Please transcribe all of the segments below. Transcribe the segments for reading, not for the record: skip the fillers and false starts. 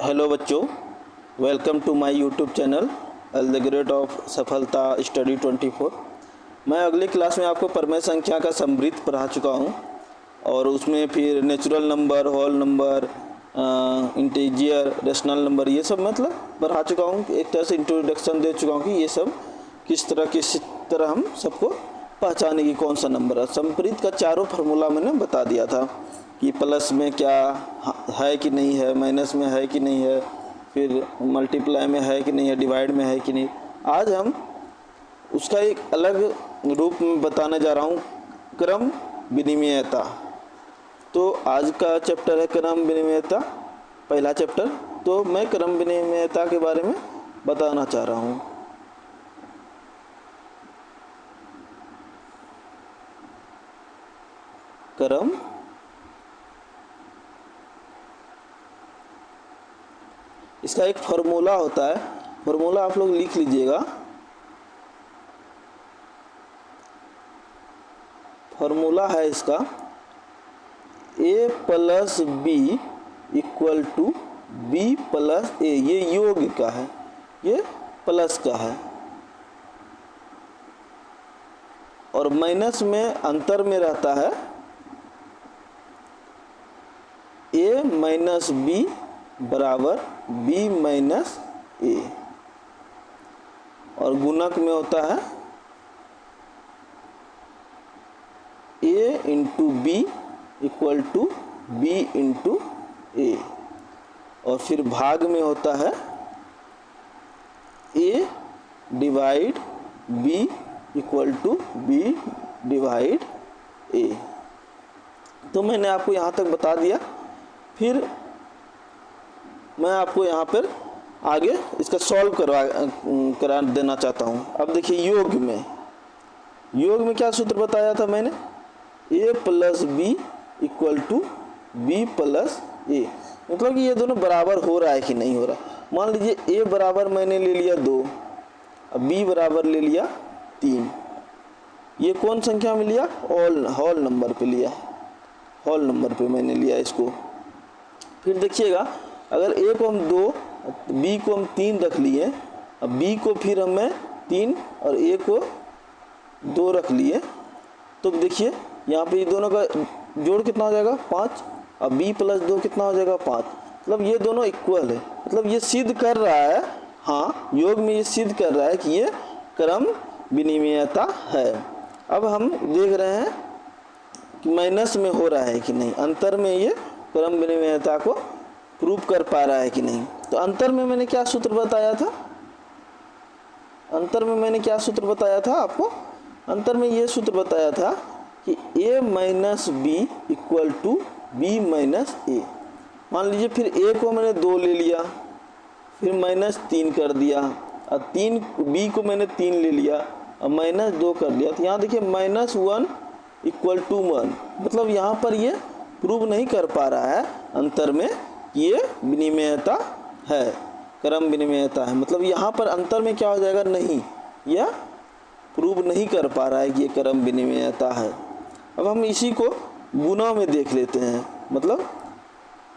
Hello बच्चों, welcome to my YouTube channel the great of Safalta study 24। मैं अगली class में आपको परमेय संख्या का समृद्ध पढ़ा चुका हूं और उसमें फिर natural number, whole number, integer, rational number, ये सब मतलब पढ़ा चुका हूं। एक तरह से इंट्रोडक्शन दे चुका हूं कि ये सब किस तरह हम सबको पहचाने की कौन सा नंबर है। समृद्ध का चारों फार्मूला मैंने बता दिया था कि प्लस में क्या है कि नहीं है, माइनस में है कि नहीं है, फिर मल्टीप्लाई में है कि नहीं है, डिवाइड में है कि नहीं। आज हम उसका एक अलग रूप में बताने जा रहा हूँ, क्रम विनिमयता। तो आज का चैप्टर है क्रम विनिमयता, पहला चैप्टर। तो मैं क्रम विनिमयता के बारे में बताना चाह रहा हूँ। क्रम इसका एक फार्मूला होता है, फार्मूला आप लोग लिख लीजिएगा। फार्मूला है इसका a plus B equal to B plus A. ये योग का है, ये प्लस का है, और माइनस में अंतर में रहता है a माइनस बी बराबर b माइनस ए, और गुणक में होता है a into B equal to b into A, और फिर भाग में होता है a divide b equal to b divide a। तो मैंने आपको यहाँ तक बता दिया। फिर मैं आपको यहाँ पर आगे इसका सॉल्व करा देना चाहता हूँ। अब देखिए, योग में क्या सूत्र बताया था मैंने, a plus B equal to B plus A. मतलब कि ये दोनों बराबर हो रहा है कि नहीं हो रहा। मान लीजिए a बराबर मैंने ले लिया 2, अब b बराबर ले लिया 3। ये कौन संख्या में लिया? होल नंबर पे लिया, होल नंबर पे मैंने लिया इसको। फिर देखिएगा, अगर a को हम 2, b को हम 3 रख लिए, अब b को फिर हमें 3 और a को 2 रख लिए, तो देखिए यहाँ पे ये दोनों का जोड़ कितना हो जाएगा? 5, और b प्लस 2 कितना हो जाएगा? 5। मतलब ये दोनों इक्वल है। मतलब ये सिद्ध कर रहा है, हाँ, योग में ये सिद्ध कर रहा है कि ये क्रम विनिमयता है। अब हम देख रहे हैं कि माइनस में हो रहा है कि नहीं, अंतर में ये क्रम विनिमयता को प्रूव कर पा रहा है कि नहीं। तो अंतर में मैंने क्या सूत्र बताया था? अंतर में मैंने क्या सूत्र बताया था आपको? अंतर में ये सूत्र बताया था कि a minus B equal to B minus A. मान लीजिए फिर a को मैंने 2 ले लिया, फिर माइनस 3 कर दिया, और b को मैंने 3 ले लिया और माइनस 2 कर दिया। तो यहाँ देखिए माइनस 1 इक्वल टू 1। मतलब यहाँ पर ये प्रूव नहीं कर पा रहा है अंतर में ये विनिमयता है, क्रम विनिमयता है। मतलब यहाँ पर अंतर में क्या हो जाएगा? नहीं, यह प्रूव नहीं कर पा रहा है कि ये क्रम विनिमयता है। अब हम इसी को गुणा में देख लेते हैं, मतलब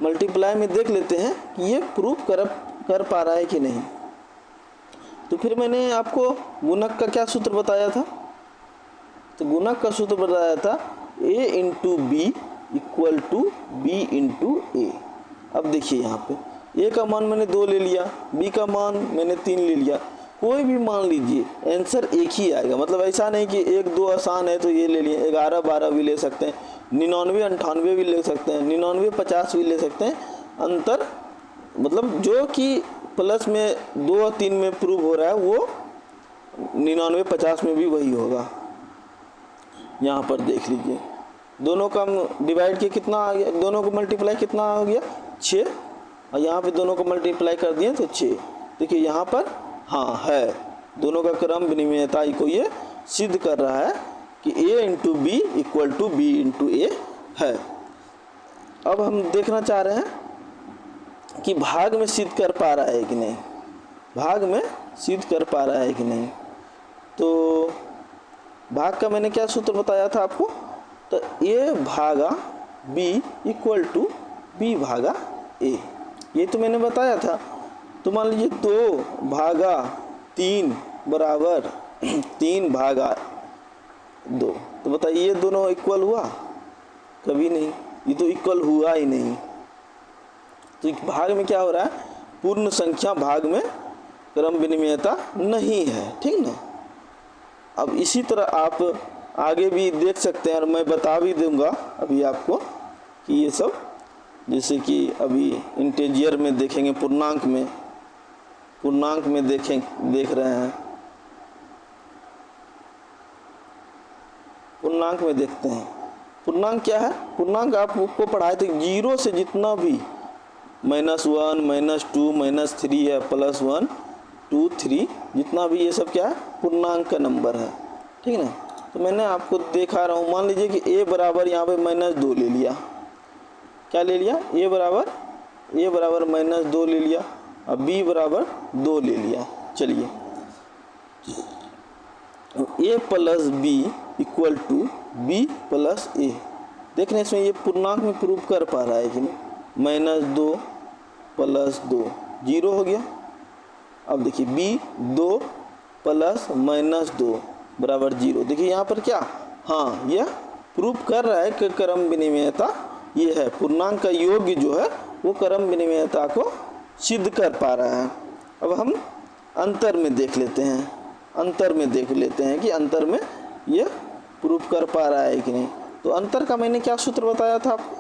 मल्टीप्लाई में देख लेते हैं कि ये प्रूव कर पा रहा है कि नहीं। तो फिर मैंने आपको गुणक का क्या सूत्र बताया था? तो गुणक का सूत्र बताया था a into B equal to B into A. अब देखिए यहाँ पे a का मान मैंने 2 ले लिया, b का मान मैंने 3 ले लिया। कोई भी मान लीजिए, आंसर एक ही आएगा। मतलब ऐसा नहीं कि 1 2 आसान है तो ये ले लिए, 11 12 भी ले सकते हैं, 99 98 भी ले सकते हैं, 99 50 भी ले सकते हैं। अंतर मतलब जो कि प्लस में 2 और 3 में प्रूव हो रहा है वो 99 50 में भी वही होगा। यहाँ पर देख लीजिए, दोनों का डिवाइड किया कितना आ गया, दोनों को मल्टीप्लाई कितना हो गया? 6, और यहाँ पे दोनों को मल्टीप्लाई कर दिए तो 6। देखिए यहाँ पर हाँ है, दोनों का क्रम विनिमयता को ये सिद्ध कर रहा है कि a into B equal to B into A है। अब हम देखना चाह रहे हैं कि भाग में सिद्ध कर पा रहा है कि नहीं, भाग में सिद्ध कर पा रहा है कि नहीं। तो भाग का मैंने क्या सूत्र बताया था आपको? तो a भागा b इक्वल टू b भागा a। ये तो मैंने बताया था। तो मान लीजिए 2 भागा 3 बराबर 3 भागा 2, तो बताइए ये दोनों इक्वल हुआ? कभी नहीं, ये तो इक्वल हुआ ही नहीं। तो भाग में क्या हो रहा है, पूर्ण संख्या भाग में क्रम विनिमयता नहीं है, ठीक ना। अब इसी तरह आप आगे भी देख सकते हैं, और मैं बता भी दूंगा अभी आपको कि ये सब, जैसे कि अभी इंटीजर में देखेंगे, पूर्णांक में देख रहे हैं, पूर्णांक में देखते हैं। पूर्णांक क्या है, पूर्णांक आपको पढ़ाए थे 0 से जितना भी -1 -2 -3 है, +1 2 3, जितना भी ये सब क्या है, पूर्णांक का नंबर है, ठीक ना। तो मैंने आपको दिखा रहा हूँ, मान लीजिए कि a बराबर यहाँ पे -2 ले लिया, क्या ले लिया, a बराबर -2 ले लिया, अब b बराबर 2 ले लिया। चलिए a + b = b + a, देख रहे हैं इसमें ये पूर्णांक में प्रूव कर पा रहा है कि नहीं, -2 + 2 0 हो गया। अब देखिए b 2 + -2 बराबर 0, देखिए यहाँ पर क्या, हाँ यह प्रूव कर रहा है कि क्रम विनिमयता ये है, पूर्णांक का योग जो है वो क्रम विनिमयता को सिद्ध कर पा रहा है। अब हम अंतर में देख लेते हैं, कि अंतर में ये प्रूव कर पा रहा है कि नहीं। तो अंतर का मैंने क्या सूत्र बताया था आपको,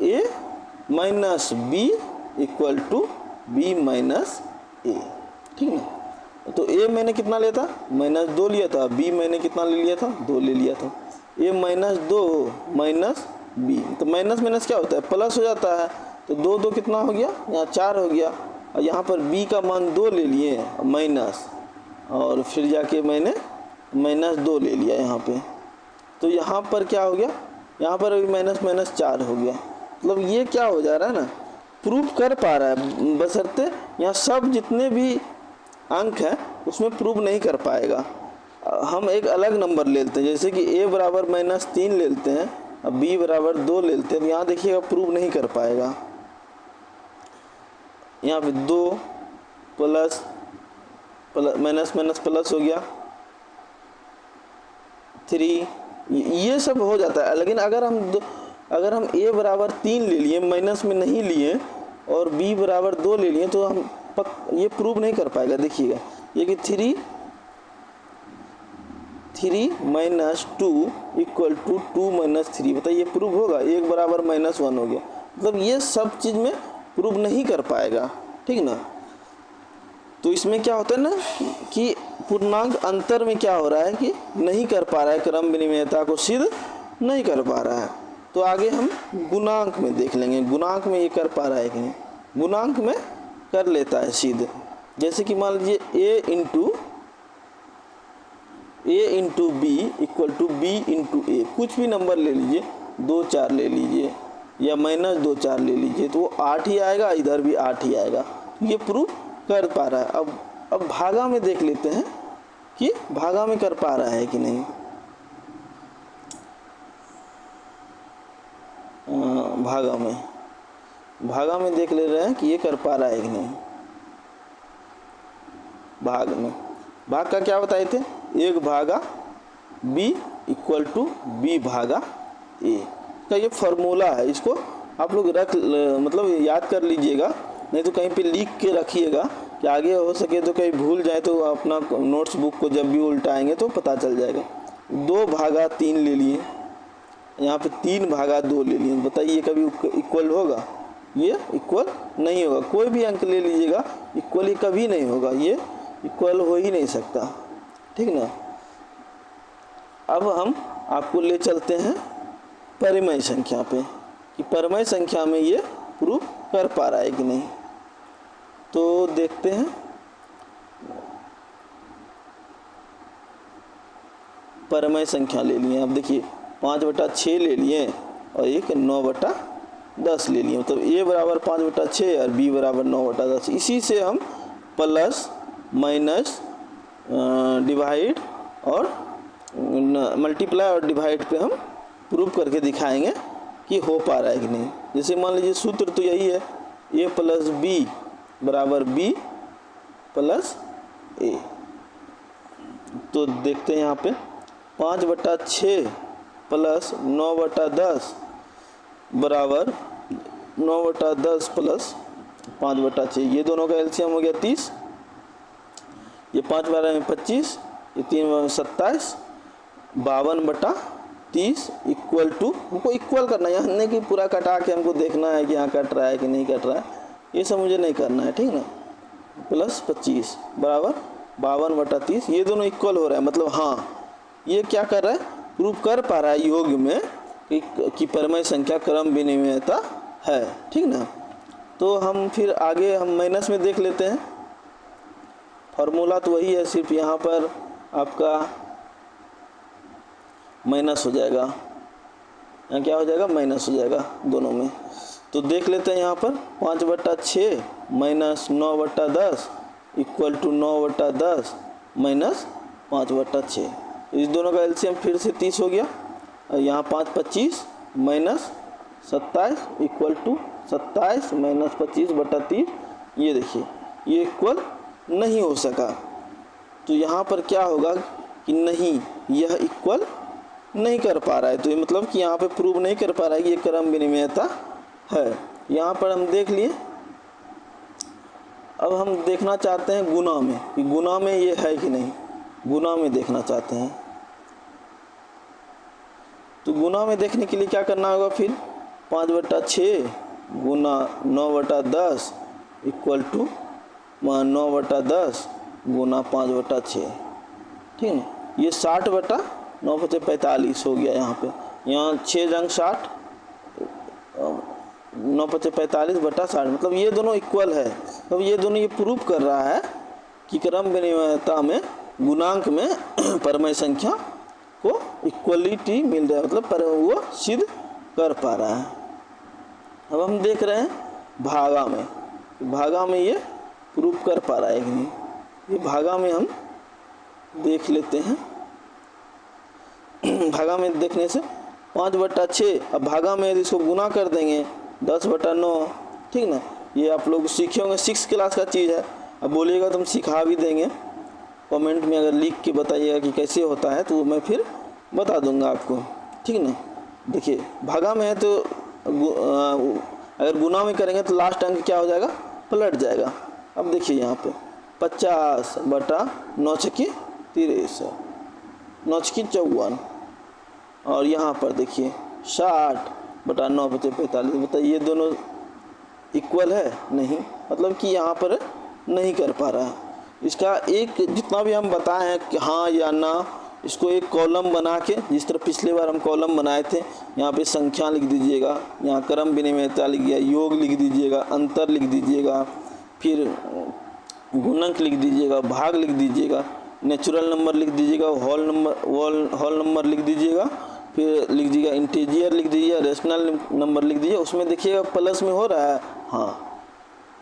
a - b = b - a, ठीक ना। तो a मैंने कितना लिया था, -2 लिया था, b मैंने कितना ले लिया था, 2 ले लिया था। a -2 b, तो माइनस क्या होता है, प्लस हो जाता है, तो 2 2 कितना हो गया, यहाँ 4 हो गया। और यहाँ पर b का मान 2 ले लिए माइनस, और फिर जाके मैंने -2 ले लिया यहाँ पे, तो यहाँ पर क्या हो गया, यहाँ पर अभी -4 हो गया। मतलब ये क्या हो जा रहा है ना, प्रूफ कर पा रहा है, बशर्ते यहाँ सब जितने भी अंक है उसमें प्रूव नहीं कर पाएगा। हम एक अलग नंबर ले लेते हैं, जैसे कि a बराबर -3 ले लेते हैं, अब b बराबर 2 ले लेते हैं, तो यहाँ देखिएगा प्रूव नहीं कर पाएगा। यहाँ पे 2 प्लस प्लस हो गया 3, ये सब हो जाता है। लेकिन अगर हम a बराबर 3 ले लिए, माइनस में नहीं लिए, और b बराबर 2 ले लिए, तो हम ये प्रूव नहीं कर पाएगा। देखिएगा ये कि 3 - 2 = 2 - 3, बताइए ये प्रूव होगा, 1 बराबर -1 हो गया। मतलब ये सब चीज़ में प्रूव नहीं कर पाएगा, ठीक ना। तो इसमें क्या होता है ना कि पूर्णांक अंतर में क्या हो रहा है कि नहीं कर पा रहा है, क्रम विनिमयता को सिद्ध नहीं कर पा रहा है। तो आगे हम गुणांक में देख लेंगे, गुणांक में ये कर पा रहा है कि नहीं। गुणांक में कर लेता है सिद्ध, जैसे कि मान लीजिए a × b = b × a, कुछ भी नंबर ले लीजिए, 2 4 ले लीजिए या -2 4 ले लीजिए, तो वो 8 ही आएगा, इधर भी 8 ही आएगा। ये प्रूफ कर पा रहा है। अब भागा में देख लेते हैं कि भागा में कर पा रहा है कि नहीं। भागा में देख ले रहे हैं कि ये कर पा रहा है कि नहीं। भाग का क्या बताए थे, 1 भागा b = b भागा a का ये फॉर्मूला है। इसको आप लोग मतलब याद कर लीजिएगा, नहीं तो कहीं पे लिख के रखिएगा कि आगे हो सके तो कहीं भूल जाए तो अपना नोट्स बुक को जब भी उल्टाएंगे तो पता चल जाएगा। 2 भागा 3 ले लिए, यहाँ पे 3 भागा 2 ले लिए, बताइए कभी इक्वल होगा, ये इक्वल नहीं होगा। कोई भी अंक ले लीजिएगा, इक्वल ही कभी नहीं होगा, ये इक्वल हो ही नहीं सकता, ठीक ना। अब हम आपको ले चलते हैं परिमेय संख्या पे, कि परिमेय संख्या में ये प्रूफ कर पा रहा है कि नहीं। तो देखते हैं, परिमेय संख्या ले लिए। अब देखिए 5/6 ले लिए और एक 9/10 ले लिए, मतलब a बराबर 5/6 और b बराबर 9/10। इसी से हम प्लस माइनस डिवाइड और मल्टीप्लाई और डिवाइड पे हम प्रूव करके दिखाएंगे कि हो पा रहा है कि नहीं। जैसे मान लीजिए सूत्र तो यही है, ए प्लस बी बराबर बी प्लस ए। तो देखते हैं यहाँ पे 5/6 प्लस 9/10 बराबर 9/10 प्लस 5/6। ये दोनों का एलसीएम हो गया 30। ये 5 12 में 25, ये 3 में 27, 52/30 इक्वल टू, हमको इक्वल करना है, यहाँ नहीं कि पूरा कटा के हमको देखना है कि यहाँ कट रहा है कि नहीं कट रहा है, ये सब मुझे नहीं करना है, ठीक ना। प्लस 25 बराबर 52/30, ये दोनों इक्वल हो रहा है, मतलब हाँ ये क्या कर रहा है, प्रूव कर पा रहा है योग में कि परमेय संख्या क्रम विनिमेयता है, ठीक ना। तो हम फिर आगे हम माइनस में देख लेते हैं। फार्मूला तो वही है, सिर्फ यहाँ पर आपका माइनस हो जाएगा, यहाँ क्या हो जाएगा, माइनस हो जाएगा दोनों में। तो देख लेते हैं यहाँ पर 5/6 माइनस 9/10 इक्वल टू 9/10 माइनस 5/6। इस दोनों का एलसीएम फिर से 30 हो गया, और यहाँ 5 25 माइनस 27 इक्वल टू 27 माइनस 25/30। ये देखिए ये इक्वल नहीं हो सका, तो यहाँ पर क्या होगा कि नहीं, यह इक्वल नहीं कर पा रहा है, तो ये मतलब कि यहाँ पे प्रूव नहीं कर पा रहा है कि ये क्रम विनिमेयता है। यहाँ पर हम देख लिए। अब हम देखना चाहते हैं गुना में, कि गुना में ये है कि नहीं, गुना में देखना चाहते हैं। तो गुना में देखने के लिए क्या करना होगा, फिर 5/6 गुना 9/10 इक्वल टू 9/10 गुना 5/6, ठीक है। ये 60/9/45 हो गया यहाँ पे, यहाँ 6 जंग 60, 9/45/60, मतलब ये दोनों इक्वल है। तो ये दोनों ये प्रूव कर रहा है कि क्रम विनिमेयता में गुणांक में परमेय संख्या को इक्वलिटी मिल रहा है, मतलब पर वो सिद्ध कर पा रहा है। अब हम देख रहे हैं भागा में, भागा में ये प्रूव कर पा रहा है कि नहीं। ये भागा में हम देख लेते हैं। भागा में देखने से 5/6, अब भागा में यदि इसको गुना कर देंगे 10/9, ठीक ना। ये आप लोग सीखे होंगे, 6 क्लास का चीज़ है। अब बोलिएगा तो हम सिखा भी देंगे, कमेंट में अगर लिख के बताइएगा कि कैसे होता है तो मैं फिर बता दूंगा आपको, ठीक ना। देखिए भागा में है तो अगर गुना में करेंगे तो लास्ट अंक क्या हो जाएगा, पलट जाएगा। अब देखिए यहाँ पे 50/9 × 53, 9 × 54, और यहाँ पर देखिए 60/9/45। बताइए ये दोनों इक्वल है, नहीं, मतलब कि यहाँ पर नहीं कर पा रहा है। इसका एक जितना भी हम बताए हैं कि हाँ या ना, इसको एक कॉलम बना के, जिस तरह पिछले बार हम कॉलम बनाए थे, यहाँ पे संख्या लिख दीजिएगा, यहाँ क्रम विनिमेयता लिख दिया, योग लिख दीजिएगा, अंतर लिख दीजिएगा, फिर गुणक लिख दीजिएगा, भाग लिख दीजिएगा, नेचुरल नंबर लिख दीजिएगा, होल नंबर लिख दीजिएगा, फिर लिख दीजिएगा इंटीजर लिख दीजिएगा, रेशनल नंबर लिख दीजिए। उसमें देखिएगा प्लस में हो रहा है, हाँ,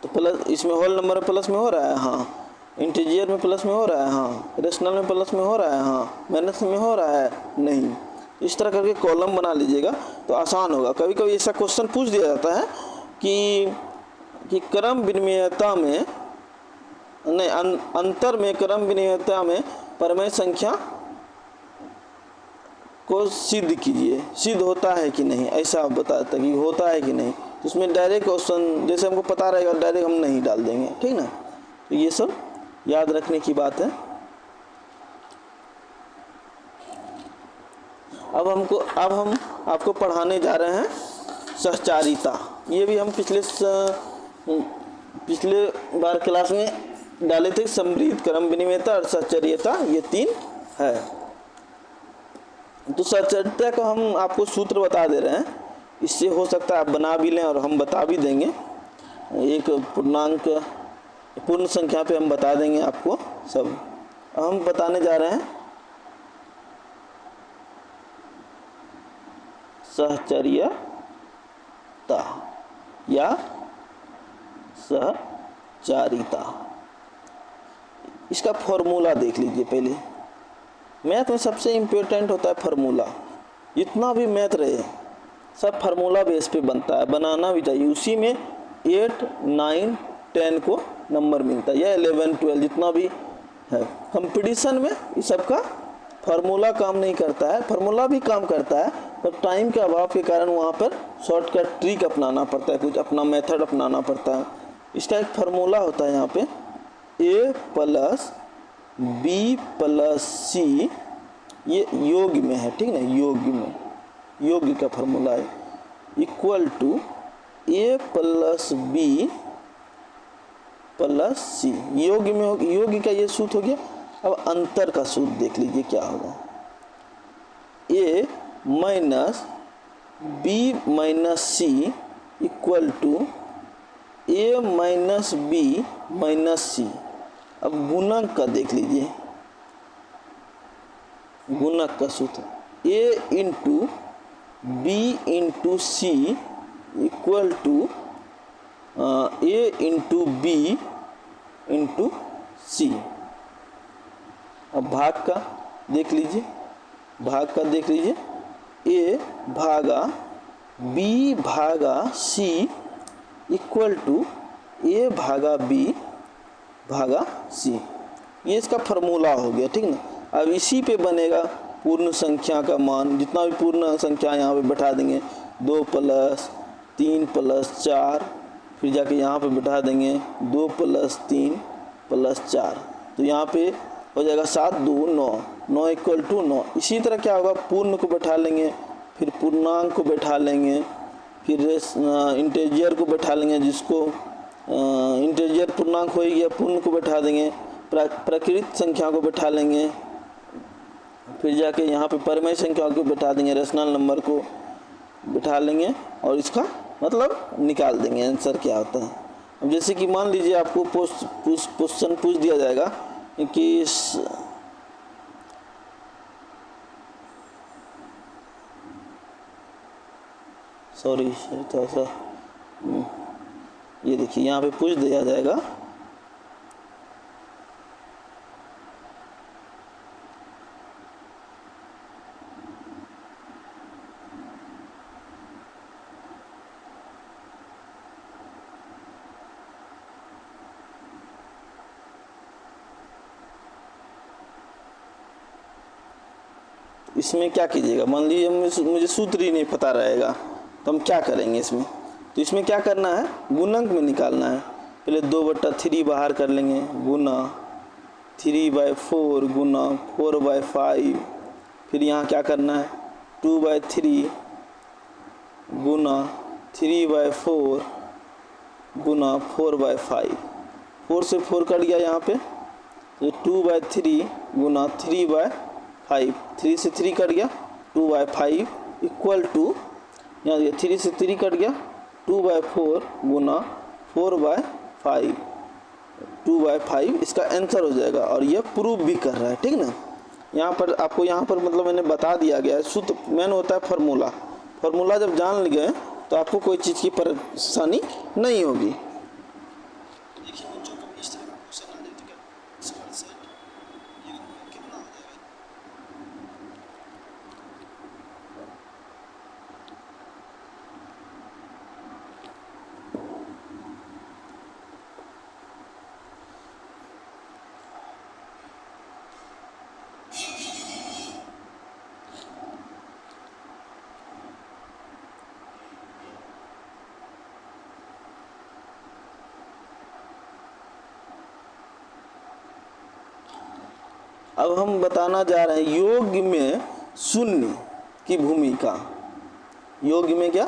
तो प्लस इसमें होल नंबर में प्लस में हो रहा है, हाँ, इंटीजर में प्लस में हो रहा है, हाँ, रेशनल में प्लस में हो रहा है, हाँ, माइनस में हो रहा है, नहीं। इस तरह करके कॉलम बना लीजिएगा तो आसान होगा। कभी कभी ऐसा क्वेश्चन पूछ दिया जाता है कि क्रम विनिमेयता में नहीं, अंतर में क्रम विनिमेयता में परमेय संख्या को सिद्ध कीजिए, सिद्ध होता है कि नहीं, ऐसा आप बताते कि होता है कि नहीं। तो उसमें डायरेक्ट क्वेश्चन जैसे हमको पता रहेगा डायरेक्ट हम नहीं डाल देंगे, ठीक ना। तो ये सब याद रखने की बात है। अब हम आपको पढ़ाने जा रहे हैं सहचारिता। ये भी हम पिछले बार क्लास में डाले थे, समृद्ध, क्रम विनिमेयता और सहचर्यता, ये 3 है। तो सहचर्यता का हम आपको सूत्र बता दे रहे हैं, इससे हो सकता है आप बना भी लें और हम बता भी देंगे। एक पूर्ण संख्या पे हम बता देंगे आपको सब। हम बताने जा रहे हैं सहचर्यता या सहचारिता। इसका फॉर्मूला देख लीजिए पहले। मैथ में सबसे इम्पोर्टेंट होता है फार्मूला। जितना भी मैथ रहे सब फार्मूला बेस पे बनता है, बनाना भी चाहिए। उसी में 8, 9, 10 को नंबर मिलता है, या 11, 12 जितना भी है। कंपटीशन में इस सब का फार्मूला काम नहीं करता है, फार्मूला भी काम करता है पर टाइम के अभाव के कारण वहाँ पर शॉर्टकट ट्रिक अपनाना पड़ता है, कुछ अपना मेथड अपनाना पड़ता है। इसका एक फार्मूला होता है यहाँ पे a प्लस बी प्लस सी, ये योग में है, ठीक है, योग में, योग का फार्मूला है equal to a plus B plus C. योग में हो, योग का ये सूत्र हो गया। अब अंतर का सूत्र देख लीजिए क्या होगा, a minus B minus C equal to a minus B minus C. अब गुणक का देख लीजिए, गुणक का सूत्र a into B into C equal to a into B into C. अब भाग का देख लीजिए, भाग का देख लीजिए, a भागा b भागा c इक्वल टू a भागा b भागा c। ये इसका फार्मूला हो गया, ठीक ना। अब इसी पे बनेगा पूर्ण संख्या का मान, जितना भी पूर्ण संख्या यहाँ पे बैठा देंगे, 2 प्लस 3 प्लस 4, फिर जाके यहाँ पे बैठा देंगे 2 प्लस 3 प्लस 4, तो यहाँ पे हो जाएगा 7 2 9, 9 इक्वल टू 9। इसी तरह क्या होगा, पूर्ण को बैठा लेंगे, फिर पूर्णांक को बैठा लेंगे, फिर इंटीजर को बैठा लेंगे, जिसको इंटीजर पूर्णांक हो गया, पूर्ण को बैठा देंगे, प्राकृत संख्या को बैठा लेंगे, फिर जाके यहाँ पे परमेय संख्या को बैठा देंगे, रेशनल नंबर को बैठा लेंगे और इसका मतलब निकाल देंगे आंसर क्या होता है। अब जैसे कि मान लीजिए आपको क्वेश्चन पूछ दिया जाएगा कि सॉरी थोड़ा सा, ये देखिए यहाँ पे पूछ दिया जाएगा इसमें क्या कीजिएगा, मान लीजिए मुझे सूत्र ही नहीं पता रहेगा तो हम क्या करेंगे इसमें। तो इसमें क्या करना है, गुणक में निकालना है। पहले 2/3 बाहर कर लेंगे, गुना 3/4 गुना 4/5, फिर यहाँ क्या करना है 2/3 गुना 3/4 गुना 4/5, 4 से 4 कट गया यहाँ पे, तो 2/3 गुना 3/5, 3 से 3 कट गया 2/5 इक्वल टू, यहाँ 3 से 3 कट गया 2/4 गुना 4/5, 2/5 इसका आंसर हो जाएगा। और ये प्रूव भी कर रहा है, ठीक ना। यहाँ पर आपको यहाँ पर मतलब मैंने बता दिया गया है, सूत्र मेन होता है फार्मूला। फार्मूला जब जान गए तो आपको कोई चीज़ की परेशानी नहीं होगी। अब हम बताना जा रहे हैं योग में शून्य की भूमिका। योग में क्या,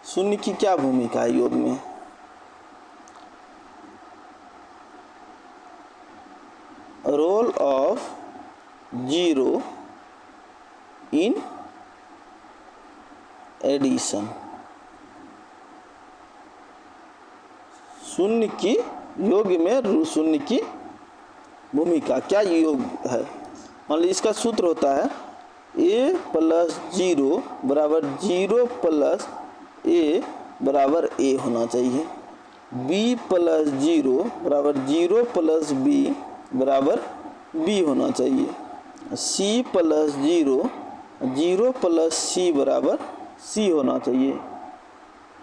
शून्य की क्या भूमिका है योग में। Role of zero in addition. शून्य की योग में शून्य की भूमिका क्या योग है। मान लीजिए इसका सूत्र होता है a प्लस 0 बराबर 0 प्लस a बराबर a होना चाहिए, b प्लस 0 बराबर 0 प्लस b बराबर b होना चाहिए, c प्लस 0 0 प्लस c बराबर c होना चाहिए,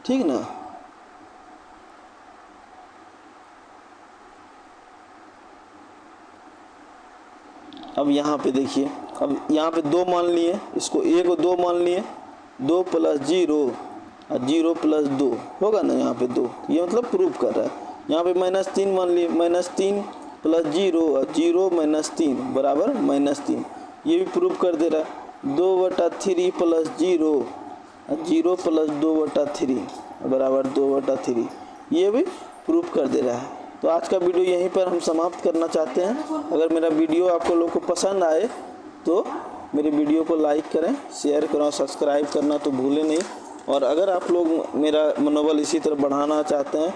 ठीक ना। अब यहाँ पे देखिए, अब यहाँ पे 2 मान लिए, इसको a को 2 मान लिए, 2 + 0 और 0 + 2 होगा ना यहाँ पे 2, ये मतलब प्रूव कर रहा है। यहाँ पे -3 मान लिए, -3 + 0 और 0 - 3 बराबर -3, ये भी प्रूव कर दे रहा है। 2/3 + 0 और 0 + 2/3 बराबर 2/3, ये भी प्रूफ कर दे रहा है। तो आज का वीडियो यहीं पर हम समाप्त करना चाहते हैं। अगर मेरा वीडियो आपको लोग को पसंद आए तो मेरे वीडियो को लाइक करें, शेयर करें, सब्सक्राइब करना तो भूलें नहीं। और अगर आप लोग मेरा मनोबल इसी तरह बढ़ाना चाहते हैं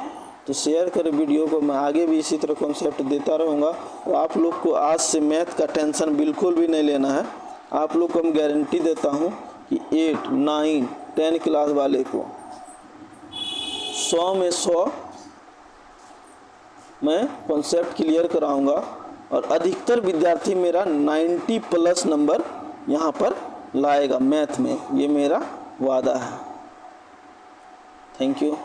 तो शेयर करें वीडियो को, मैं आगे भी इसी तरह कॉन्सेप्ट देता रहूँगा। और आप लोग को आज से मैथ का टेंशन बिल्कुल भी नहीं लेना है। आप लोग को हम गारंटी देता हूँ कि 8, 9, 10 क्लास वाले को 100 में 100 मैं कॉन्सेप्ट क्लियर कराऊंगा और अधिकतर विद्यार्थी मेरा 90+ नंबर यहाँ पर लाएगा मैथ में, ये मेरा वादा है। Thank you.